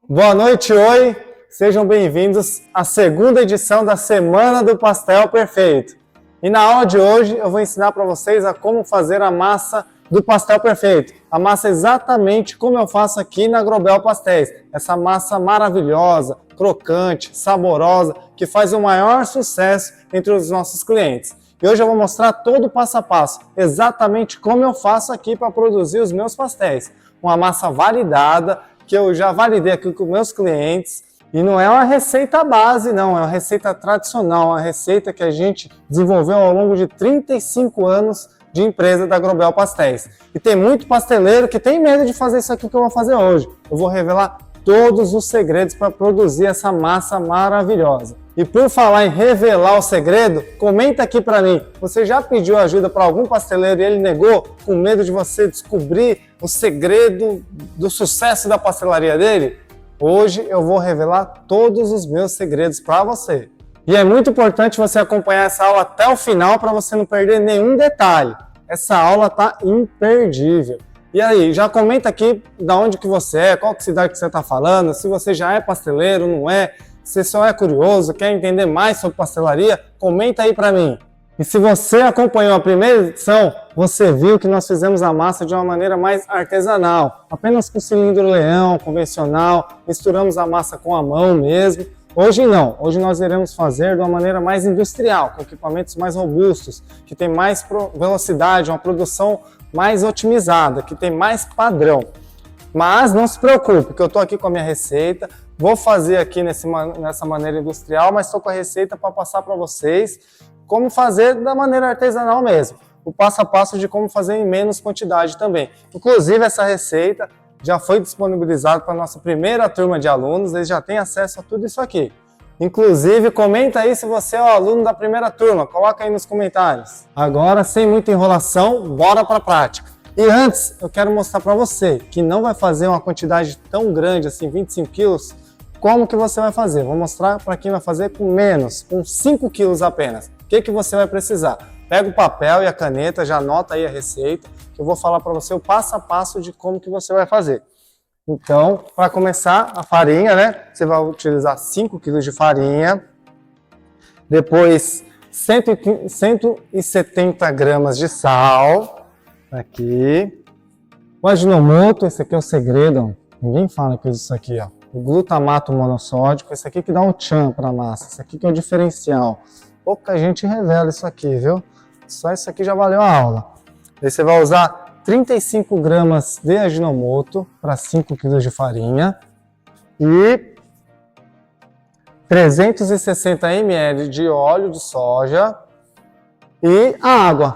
Boa noite, oi! Sejam bem-vindos à segunda edição da Semana do Pastel Perfeito. E na aula de hoje eu vou ensinar para vocês a como fazer a massa do pastel perfeito. A massa exatamente como eu faço aqui na Grobel Pastéis. Essa massa maravilhosa, crocante, saborosa, que faz o maior sucesso entre os nossos clientes. E hoje eu vou mostrar todo o passo a passo, exatamente como eu faço aqui para produzir os meus pastéis. Uma massa validada, que eu já validei aqui com meus clientes, e não é uma receita base, não, é uma receita tradicional, uma receita que a gente desenvolveu ao longo de 35 anos de empresa da Grobel Pastéis. E tem muito pasteleiro que tem medo de fazer isso aqui que eu vou fazer hoje. Eu vou revelar todos os segredos para produzir essa massa maravilhosa. E por falar em revelar o segredo, comenta aqui para mim, você já pediu ajuda para algum pasteleiro e ele negou com medo de você descobrir o segredo do sucesso da pastelaria dele? Hoje eu vou revelar todos os meus segredos para você. E é muito importante você acompanhar essa aula até o final para você não perder nenhum detalhe. Essa aula tá imperdível. E aí, já comenta aqui de onde que você é, qual cidade que você está falando, se você já é pasteleiro, não é, se só é curioso, quer entender mais sobre pastelaria, comenta aí para mim. E se você acompanhou a primeira edição, você viu que nós fizemos a massa de uma maneira mais artesanal, apenas com cilindro leão, convencional, misturamos a massa com a mão mesmo. Hoje não, hoje nós iremos fazer de uma maneira mais industrial, com equipamentos mais robustos, que tem mais velocidade, uma produção mais otimizada, que tem mais padrão. Mas não se preocupe, que eu estou aqui com a minha receita, vou fazer aqui nessa maneira industrial, mas estou com a receita para passar para vocês como fazer da maneira artesanal mesmo. O passo a passo de como fazer em menos quantidade também. Inclusive essa receita já foi disponibilizado para a nossa primeira turma de alunos, eles já têm acesso a tudo isso aqui. Inclusive, comenta aí se você é o aluno da primeira turma, coloca aí nos comentários. Agora, sem muita enrolação, bora para a prática. E antes, eu quero mostrar para você que não vai fazer uma quantidade tão grande assim, 25 quilos, como que você vai fazer? Vou mostrar para quem vai fazer com menos, com 5 quilos apenas. O que você vai precisar? Pega o papel e a caneta, já anota aí a receita, que eu vou falar para você o passo a passo de como que você vai fazer. Então, para começar, a farinha, né? Você vai utilizar 5 kg de farinha, depois 170 gramas de sal, aqui. O Ajinomoto, esse aqui é o segredo, ó. Ninguém fala que isso aqui, ó. O glutamato monossódico, esse aqui que dá um tchan para a massa, esse aqui que é o diferencial. Pouca gente revela isso aqui, viu? Só isso aqui já valeu a aula. Aí você vai usar 35 gramas de Ajinomoto para 5 kg de farinha e 360 ml de óleo de soja e a água,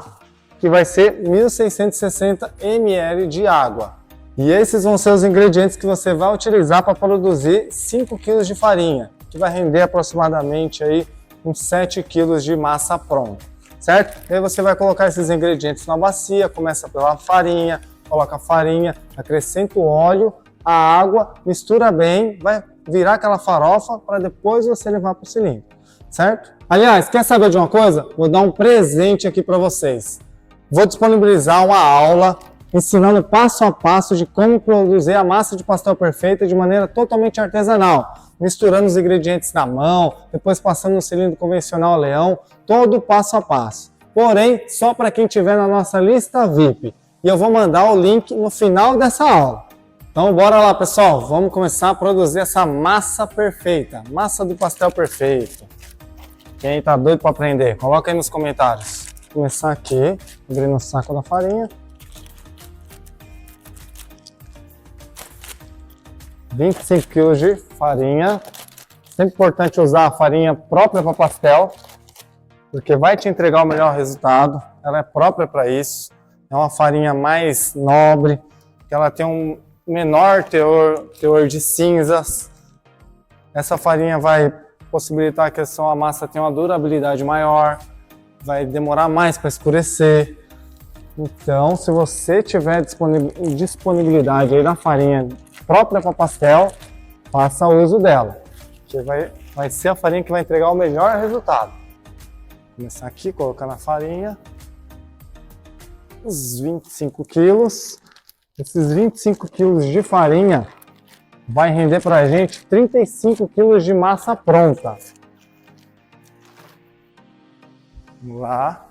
que vai ser 1.660 ml de água. E esses vão ser os ingredientes que você vai utilizar para produzir 5 kg de farinha, que vai render aproximadamente aí uns 7 kg de massa pronta, certo? E aí você vai colocar esses ingredientes na bacia, começa pela farinha, coloca a farinha, acrescenta o óleo, a água, mistura bem, vai virar aquela farofa para depois você levar para o cilindro, certo? Aliás, quer saber de uma coisa? Vou dar um presente aqui para vocês. Vou disponibilizar uma aula ensinando passo a passo de como produzir a massa de pastel perfeita de maneira totalmente artesanal, misturando os ingredientes na mão, depois passando no cilindro convencional leão, todo passo a passo. Porém, só para quem estiver na nossa lista VIP. E eu vou mandar o link no final dessa aula. Então bora lá, pessoal, vamos começar a produzir essa massa perfeita, massa do pastel perfeito. Quem está doido para aprender, coloca aí nos comentários. Vou começar aqui, abrindo o saco da farinha. 25 kg de farinha. Sempre importante usar a farinha própria para pastel, porque vai te entregar o melhor resultado. Ela é própria para isso. É uma farinha mais nobre, que ela tem um menor teor de cinzas. Essa farinha vai possibilitar que a massa tenha uma durabilidade maior, vai demorar mais para escurecer. Então, se você tiver disponibilidade aí da farinha própria para pastel, faça uso dela, que vai ser a farinha que vai entregar o melhor resultado. Vou começar aqui, colocando a farinha, os 25 quilos. Esses 25 quilos de farinha vai render pra gente 35 quilos de massa pronta. Vamos lá.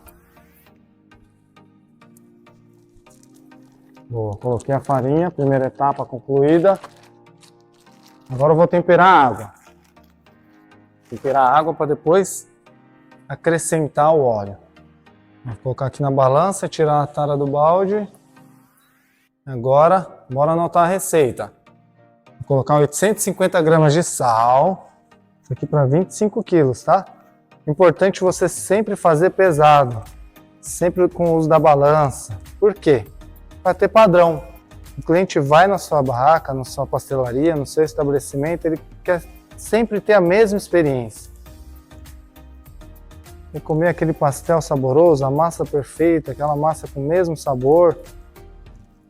Boa, coloquei a farinha, primeira etapa concluída. Agora eu vou temperar a água. Temperar a água para depois acrescentar o óleo. Vou colocar aqui na balança, tirar a tara do balde. Agora, bora anotar a receita. Vou colocar 850 gramas de sal. Isso aqui para 25 quilos, tá? Importante você sempre fazer pesado. Sempre com o uso da balança. Por quê? Para ter padrão. O cliente vai na sua barraca, na sua pastelaria, no seu estabelecimento, ele quer sempre ter a mesma experiência. E comer aquele pastel saboroso, a massa perfeita, aquela massa com o mesmo sabor.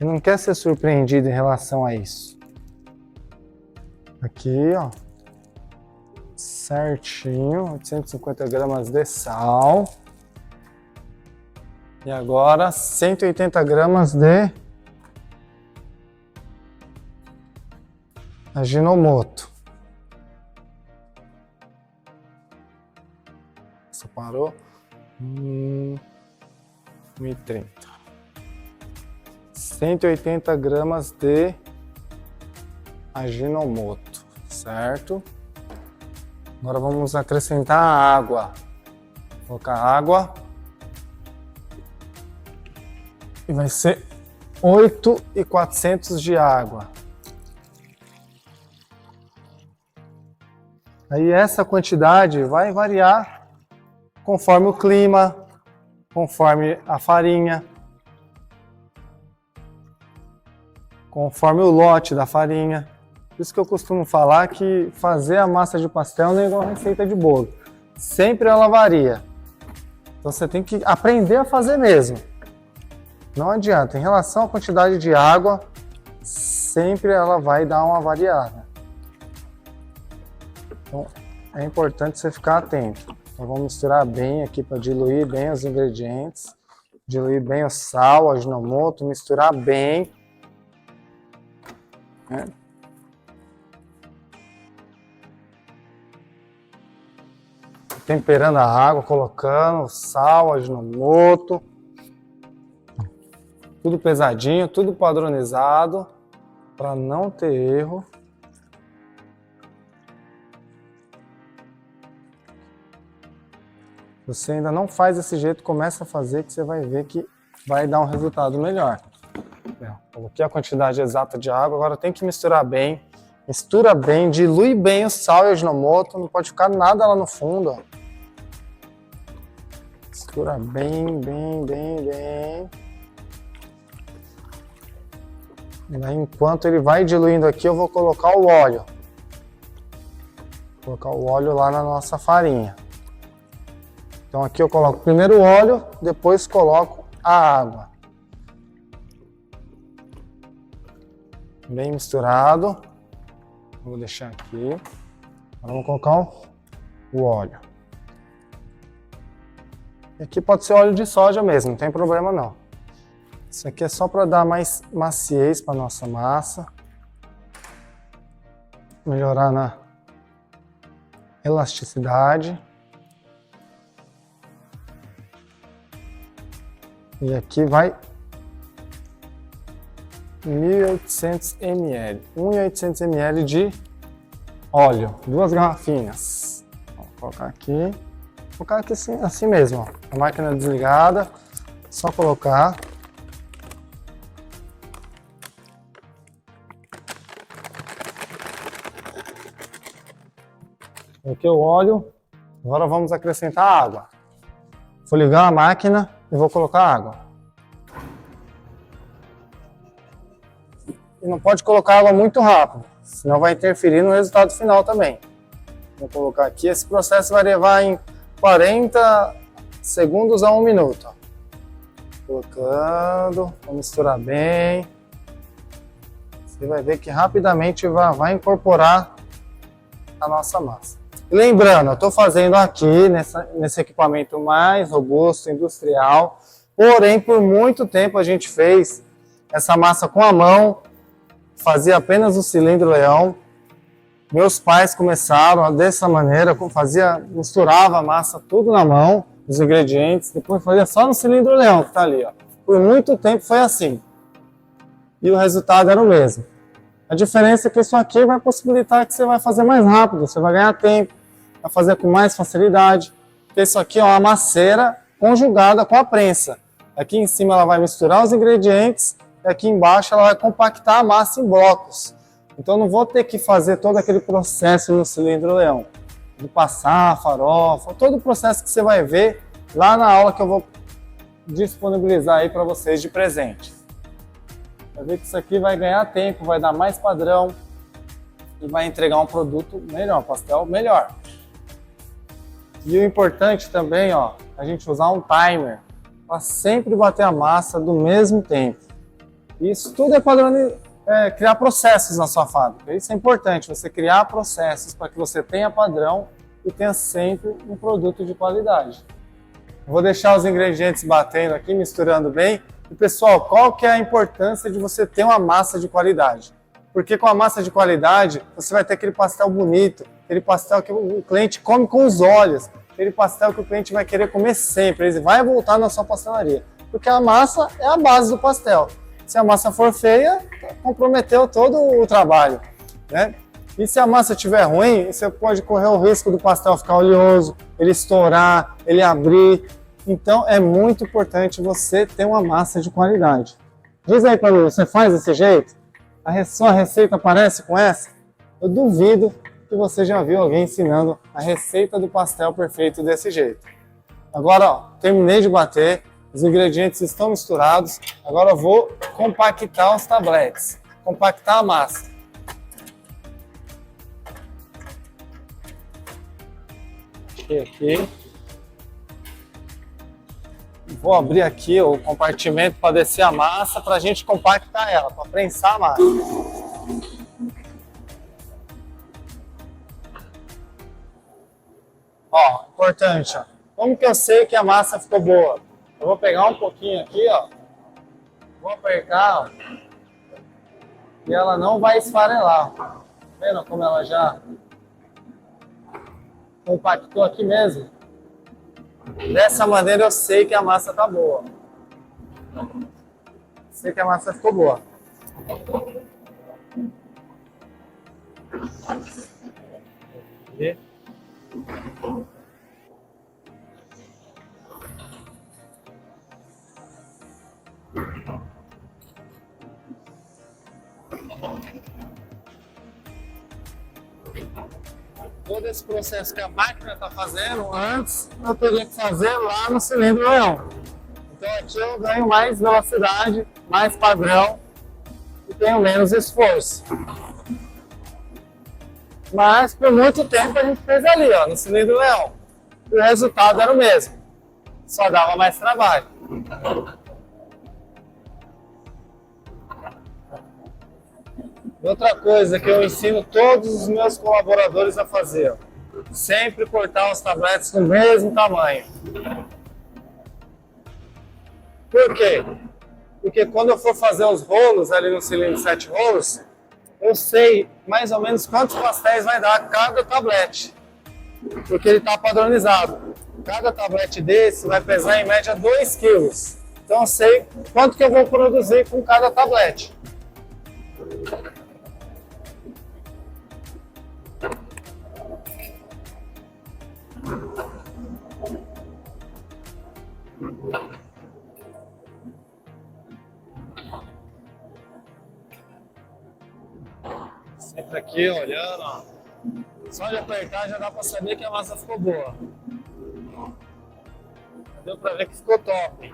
Ele não quer ser surpreendido em relação a isso. Aqui, ó. Certinho, 850 gramas de sal. E agora 180 gramas de Ajinomoto. Só parou. 1,30. 180 gramas de Ajinomoto, certo? Agora vamos acrescentar a água. Vou colocar água. E vai ser 8.400 de água. Aí essa quantidade vai variar conforme o clima, conforme a farinha, conforme o lote da farinha. Por isso que eu costumo falar que fazer a massa de pastel não é igual a receita de bolo. Sempre ela varia. Então você tem que aprender a fazer mesmo. Não adianta, em relação à quantidade de água, sempre ela vai dar uma variada. Então é importante você ficar atento. Então vamos misturar bem aqui para diluir bem os ingredientes. Diluir bem o sal, o Ajinomoto, misturar bem. Temperando a água, colocando o sal, o Ajinomoto. Tudo pesadinho, tudo padronizado, para não ter erro. Se você ainda não faz desse jeito, começa a fazer que você vai ver que vai dar um resultado melhor. Coloquei a quantidade exata de água, agora tem que misturar bem. Mistura bem, dilui bem o sal e o Ajinomoto, não pode ficar nada lá no fundo. Ó. Mistura bem, bem, bem, bem. E aí, enquanto ele vai diluindo aqui, eu vou colocar o óleo. Vou colocar o óleo lá na nossa farinha. Então aqui eu coloco primeiro o óleo, depois coloco a água. Bem misturado. Vou deixar aqui. Agora vou colocar o óleo. E aqui pode ser óleo de soja mesmo, não tem problema não. Isso aqui é só para dar mais maciez para nossa massa. Melhorar na elasticidade. E aqui vai 1.800 ml. 1.800 ml de óleo. 2 garrafinhas. Vou colocar aqui. Vou colocar aqui assim mesmo. Ó. A máquina desligada. Só colocar. Coloquei o óleo. Agora vamos acrescentar a água. Vou ligar a máquina e vou colocar água. E não pode colocar água muito rápido, senão vai interferir no resultado final também. Vou colocar aqui, esse processo vai levar em 40 segundos a 1 minuto. Ó. Colocando, vou misturar bem. Você vai ver que rapidamente vai incorporar a nossa massa. E lembrando, eu estou fazendo aqui nesse equipamento mais robusto, industrial, porém por muito tempo a gente fez essa massa com a mão, fazia apenas o cilindro leão. Meus pais começaram dessa maneira, misturava a massa tudo na mão, os ingredientes, depois fazia só no cilindro leão que está ali, ó. Por muito tempo foi assim. E o resultado era o mesmo. A diferença é que isso aqui vai possibilitar que você vai fazer mais rápido, você vai ganhar tempo, vai fazer com mais facilidade. Porque isso aqui é uma masseira conjugada com a prensa. Aqui em cima ela vai misturar os ingredientes e aqui embaixo ela vai compactar a massa em blocos. Então não vou ter que fazer todo aquele processo no cilindro leão, de passar a farofa, todo o processo que você vai ver lá na aula que eu vou disponibilizar aí para vocês de presente. Vai ver que isso aqui vai ganhar tempo, vai dar mais padrão e vai entregar um produto melhor, um pastel melhor. E o importante também, ó, a gente usar um timer para sempre bater a massa do mesmo tempo. Isso tudo é padrão. Criar processos na sua fábrica. Isso é importante, você criar processos para que você tenha padrão e tenha sempre um produto de qualidade. Vou deixar os ingredientes batendo aqui, misturando bem. E pessoal, qual que é a importância de você ter uma massa de qualidade? Porque com a massa de qualidade, você vai ter aquele pastel bonito, aquele pastel que o cliente come com os olhos, aquele pastel que o cliente vai querer comer sempre, ele vai voltar na sua pastelaria. Porque a massa é a base do pastel. Se a massa for feia, comprometeu todo o trabalho, né? E se a massa estiver ruim, você pode correr o risco do pastel ficar oleoso, ele estourar, ele abrir. Então é muito importante você ter uma massa de qualidade. Diz aí para mim, você faz desse jeito? A sua receita parece com essa? Eu duvido que você já viu alguém ensinando a receita do pastel perfeito desse jeito. Agora, ó, terminei de bater. Os ingredientes estão misturados, agora eu vou compactar os tabletes, compactar a massa. Aqui. Vou abrir aqui o compartimento para descer a massa, para a gente compactar ela, para prensar a massa. Ó, importante, ó. Como que eu sei que a massa ficou boa? Eu vou pegar um pouquinho aqui, ó, vou apertar, ó, e ela não vai esfarelar. Tá vendo como ela já compactou aqui mesmo? Dessa maneira eu sei que a massa tá boa. Sei que a massa ficou boa. Aqui. Todo esse processo que a máquina está fazendo, antes eu teria que fazer lá no cilindro leão. Então aqui eu ganho mais velocidade, mais padrão e tenho menos esforço. Mas por muito tempo a gente fez ali, ó, no cilindro leão. E o resultado era o mesmo, só dava mais trabalho. Outra coisa que eu ensino todos os meus colaboradores a fazer, ó, sempre cortar os tabletes do mesmo tamanho. Por quê? Porque quando eu for fazer os rolos ali no cilindro 7 rolos, eu sei mais ou menos quantos pastéis vai dar cada tablete, porque ele está padronizado. Cada tablete desse vai pesar em média 2 kg. Então eu sei quanto que eu vou produzir com cada tablete. Sempre aqui olhando, ó. Só de apertar já dá para saber que a massa ficou boa. Deu para ver que ficou top.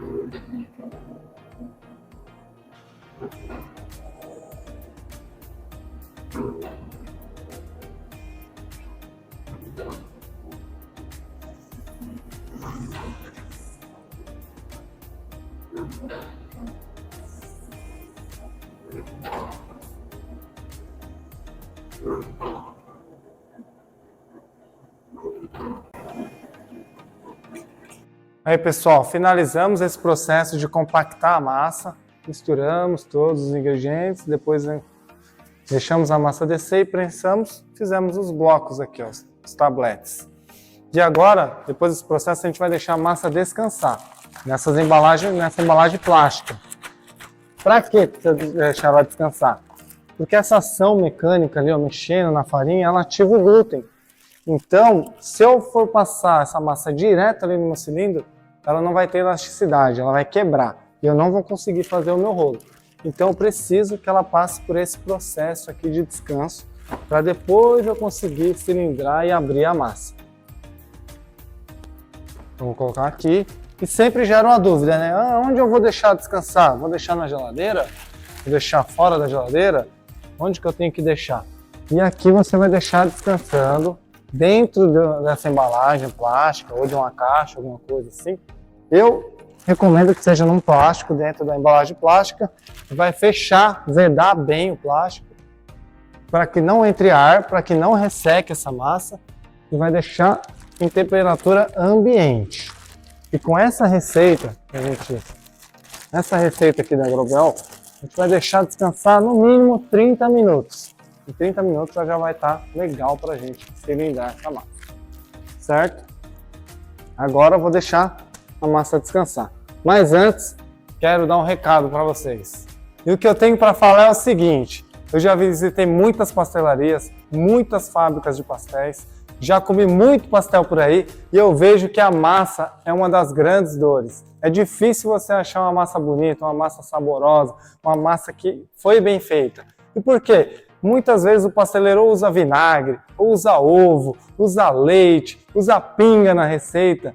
Aí pessoal, finalizamos esse processo de compactar a massa, misturamos todos os ingredientes, depois Deixamos a massa descer e prensamos, fizemos os blocos aqui, ó, os tabletes. E agora, depois desse processo, a gente vai deixar a massa descansar nessa embalagem plástica. Para que deixar ela descansar? Porque essa ação mecânica ali, ó, mexendo na farinha, ela ativa o glúten. Então, se eu for passar essa massa direto ali no meu cilindro, ela não vai ter elasticidade, ela vai quebrar. E eu não vou conseguir fazer o meu rolo. Então, eu preciso que ela passe por esse processo aqui de descanso, para depois eu conseguir cilindrar e abrir a massa. Então, vou colocar aqui. E sempre gera uma dúvida, né? Onde eu vou deixar descansar? Vou deixar na geladeira? Vou deixar fora da geladeira? Onde que eu tenho que deixar? E aqui você vai deixar descansando dentro dessa embalagem plástica ou de uma caixa, alguma coisa assim. Eu recomendo que seja num plástico, dentro da embalagem plástica. Vai fechar, vedar bem o plástico para que não entre ar, para que não resseque essa massa e vai deixar em temperatura ambiente. E com essa receita, essa receita aqui da Agrobel, a gente vai deixar descansar no mínimo 30 minutos. Em 30 minutos já vai estar legal para a gente cilindrar essa massa, certo? Agora eu vou deixar a massa descansar. Mas antes, quero dar um recado para vocês. E o que eu tenho para falar é o seguinte, eu já visitei muitas pastelarias, muitas fábricas de pastéis, já comi muito pastel por aí e eu vejo que a massa é uma das grandes dores. É difícil você achar uma massa bonita, uma massa saborosa, uma massa que foi bem feita. E por quê? Muitas vezes o pasteleiro usa vinagre, usa ovo, usa leite, usa pinga na receita.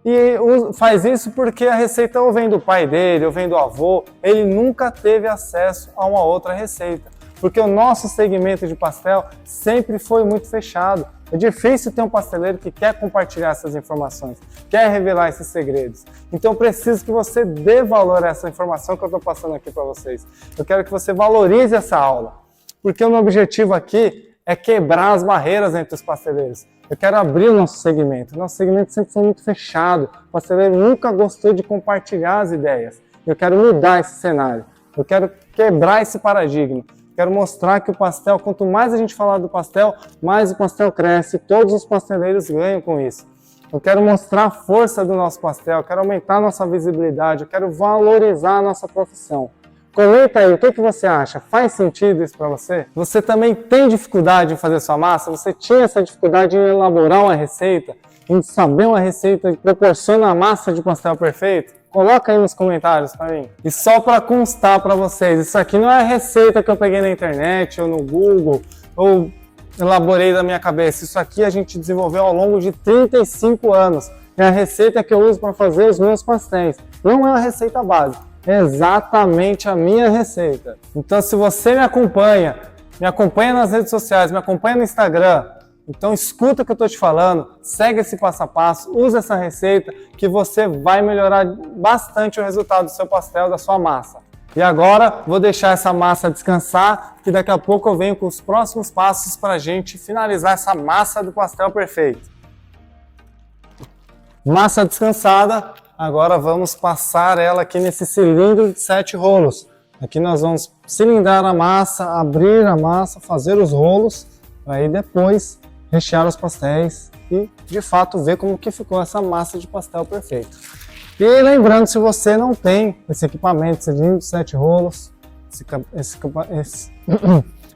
E faz isso porque a receita ou vem do pai dele, ou vem do avô, ele nunca teve acesso a uma outra receita. Porque o nosso segmento de pastel sempre foi muito fechado. É difícil ter um pasteleiro que quer compartilhar essas informações, quer revelar esses segredos. Então eu preciso que você dê valor a essa informação que eu estou passando aqui para vocês. Eu quero que você valorize essa aula, porque o meu objetivo aqui é quebrar as barreiras entre os pasteleiros. Eu quero abrir o nosso segmento. Nosso segmento sempre foi muito fechado. O pasteleiro nunca gostou de compartilhar as ideias. Eu quero mudar esse cenário. Eu quero quebrar esse paradigma. Quero mostrar que o pastel, quanto mais a gente falar do pastel, mais o pastel cresce. Todos os pasteleiros ganham com isso. Eu quero mostrar a força do nosso pastel, eu quero aumentar a nossa visibilidade, eu quero valorizar a nossa profissão. Comenta aí, o que você acha? Faz sentido isso para você? Você também tem dificuldade em fazer sua massa? Você tinha essa dificuldade em elaborar uma receita? Em saber uma receita que proporciona a massa de pastel perfeito? Coloca aí nos comentários para mim. E só para constar para vocês, isso aqui não é receita que eu peguei na internet ou no Google ou elaborei da minha cabeça. Isso aqui a gente desenvolveu ao longo de 35 anos. É a receita que eu uso para fazer os meus pastéis. Não é uma receita básica, é exatamente a minha receita. Então se você me acompanha nas redes sociais, me acompanha no Instagram, então escuta o que eu estou te falando, segue esse passo a passo, usa essa receita que você vai melhorar bastante o resultado do seu pastel, da sua massa. E agora vou deixar essa massa descansar, que daqui a pouco eu venho com os próximos passos para a gente finalizar essa massa do pastel perfeito. Massa descansada, agora vamos passar ela aqui nesse cilindro de 7 rolos. Aqui nós vamos cilindrar a massa, abrir a massa, fazer os rolos, para aí depois rechear os pastéis e de fato ver como que ficou essa massa de pastel perfeito. E lembrando, se você não tem esse equipamento, cilindro de 7 rolos,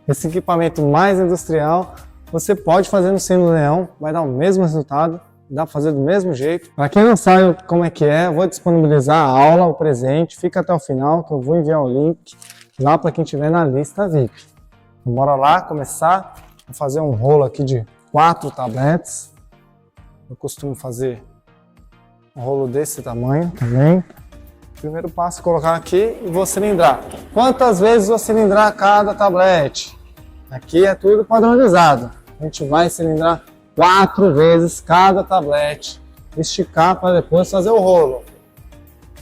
esse equipamento mais industrial, você pode fazer no Sino Leão, vai dar o mesmo resultado, dá para fazer do mesmo jeito. Para quem não sabe como é que é, eu vou disponibilizar a aula, o presente, fica até o final que eu vou enviar o link lá para quem estiver na lista VIP. Então, bora lá começar a fazer um rolo aqui de 4 tabletes. Eu costumo fazer um rolo desse tamanho também. Primeiro passo, colocar aqui e vou cilindrar. Quantas vezes vou cilindrar cada tablete? Aqui é tudo padronizado. A gente vai cilindrar 4 vezes cada tablete. Esticar para depois fazer o rolo.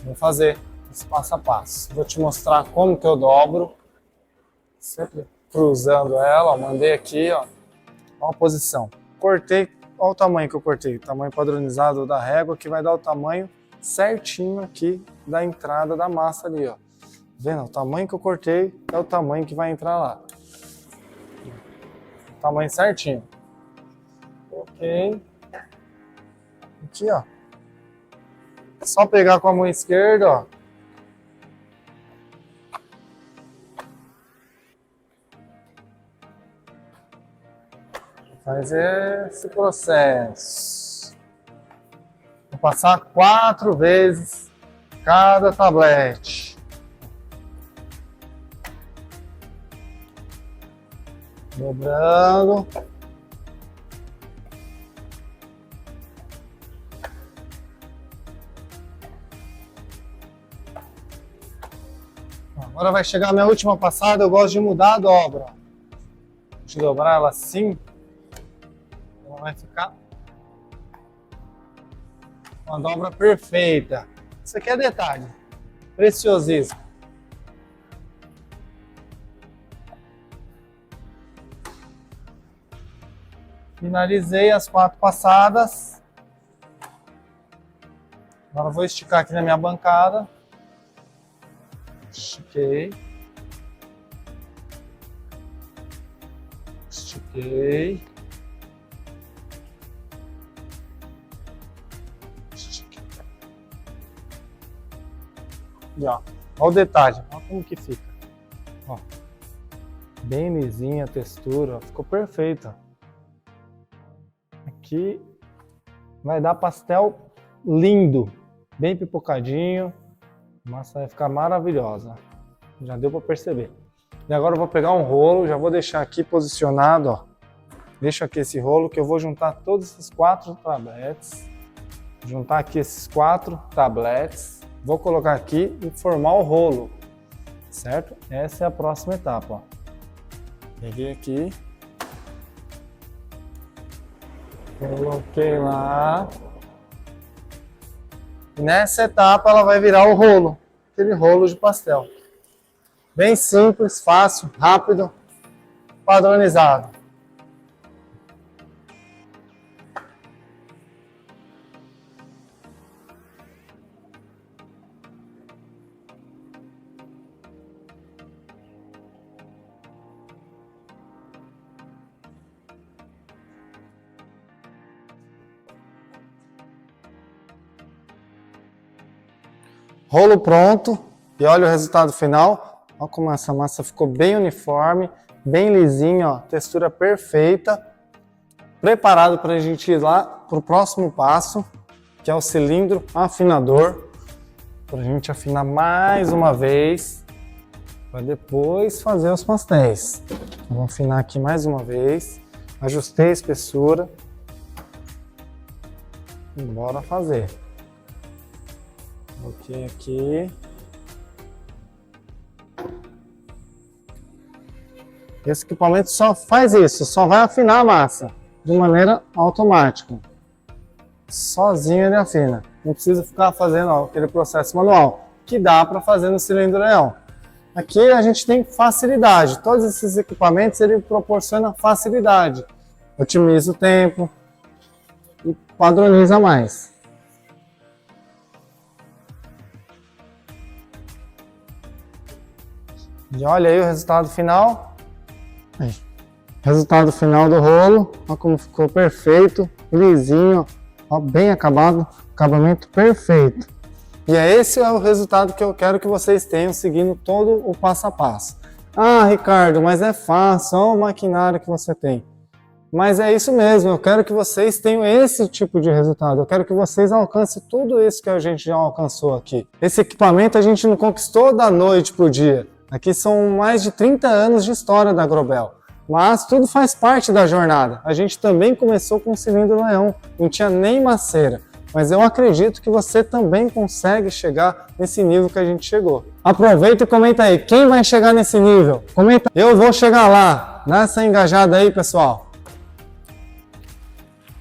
Vou fazer esse passo a passo. Vou te mostrar como que eu dobro. Sempre cruzando ela, ó, mandei aqui, ó. Olha a posição. Cortei, olha o tamanho que eu cortei. O tamanho padronizado da régua que vai dar o tamanho certinho aqui da entrada da massa ali, ó. Vendo? O tamanho que eu cortei é o tamanho que vai entrar lá. tamanho certinho. Ok. Aqui, ó. É só pegar com a mão esquerda, ó. Fazer esse processo. Vou passar 4 vezes cada tablete. Dobrando. Agora vai chegar a minha última passada, eu gosto de mudar a dobra. De dobrar ela assim. Ela vai ficar uma dobra perfeita. Isso aqui é detalhe. Preciosíssimo. Finalizei as 4 passadas. Agora eu vou esticar aqui na minha bancada. Estiquei. Estiquei. Estiquei. E ó, olha o detalhe, olha como que fica. Ó, bem lisinha a textura, ó, ficou perfeita. Aqui vai dar pastel lindo, bem pipocadinho. A massa vai ficar maravilhosa. Já deu para perceber. E agora eu vou pegar um rolo, já vou deixar aqui posicionado, ó. Deixo aqui esse rolo que eu vou juntar todos esses 4 tabletes. Juntar aqui esses 4 tabletes. Vou colocar aqui e formar o rolo. Certo? Essa é a próxima etapa, ó. Peguei aqui. Coloquei lá. E nessa etapa ela vai virar o rolo, aquele rolo de pastel. Bem simples, fácil, rápido, padronizado. Rolo pronto, e olha o resultado final. Olha como essa massa ficou bem uniforme, bem lisinha, ó, textura perfeita. Preparado para a gente ir lá para o próximo passo, que é o cilindro afinador. Para a gente afinar mais uma vez, para depois fazer os pastéis. Vou afinar aqui mais uma vez, ajustei a espessura e bora fazer. Coloquei aqui. Esse equipamento só faz isso, só vai afinar a massa de maneira automática. Sozinho ele afina. Não precisa ficar fazendo aquele processo manual, que dá para fazer no cilindro leão. Aqui a gente tem facilidade. Todos esses equipamentos ele proporciona facilidade. Otimiza o tempo e padroniza mais. E olha aí o resultado final. Aí. Resultado final do rolo. Olha como ficou perfeito, lisinho, ó, bem acabado, acabamento perfeito. E esse é o resultado que eu quero que vocês tenham seguindo todo o passo a passo. Ah, Ricardo, mas é fácil, olha o maquinário que você tem. Mas é isso mesmo, eu quero que vocês tenham esse tipo de resultado. Eu quero que vocês alcancem tudo isso que a gente já alcançou aqui. Esse equipamento a gente não conquistou da noite para o dia. Aqui são mais de 30 anos de história da Agrobel, mas tudo faz parte da jornada. A gente também começou com o cilindro leão, não tinha nem maceira, mas eu acredito que você também consegue chegar nesse nível que a gente chegou. Aproveita e comenta aí, quem vai chegar nesse nível? Comenta, eu vou chegar lá, dá essa engajada aí, pessoal.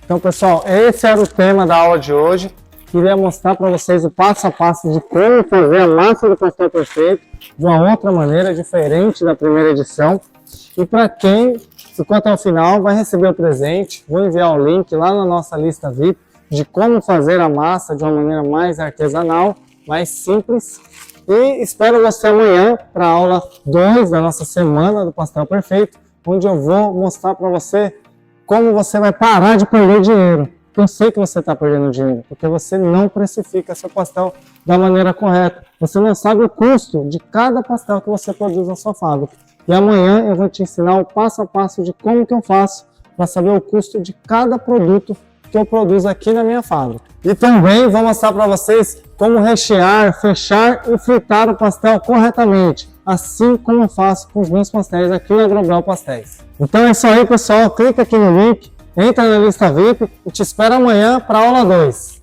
Então, pessoal, esse era o tema da aula de hoje. Queria mostrar para vocês o passo a passo de como fazer a massa do pastel perfeito de uma outra maneira, diferente da primeira edição. E para quem ficou até o final, vai receber o presente. Vou enviar o link lá na nossa lista VIP de como fazer a massa de uma maneira mais artesanal, mais simples. E espero você amanhã para a aula 2 da nossa semana do pastel perfeito, onde eu vou mostrar para você como você vai parar de perder dinheiro. Eu sei que você está perdendo dinheiro, porque você não precifica seu pastel da maneira correta. Você não sabe o custo de cada pastel que você produz na sua fábrica. E amanhã eu vou te ensinar o passo a passo de como que eu faço para saber o custo de cada produto que eu produzo aqui na minha fábrica. E também vou mostrar para vocês como rechear, fechar e fritar o pastel corretamente, assim como eu faço com os meus pastéis aqui na Agrobral Pastéis. Então é isso aí, pessoal, clica aqui no link, entra na lista VIP e te espero amanhã para a aula 2.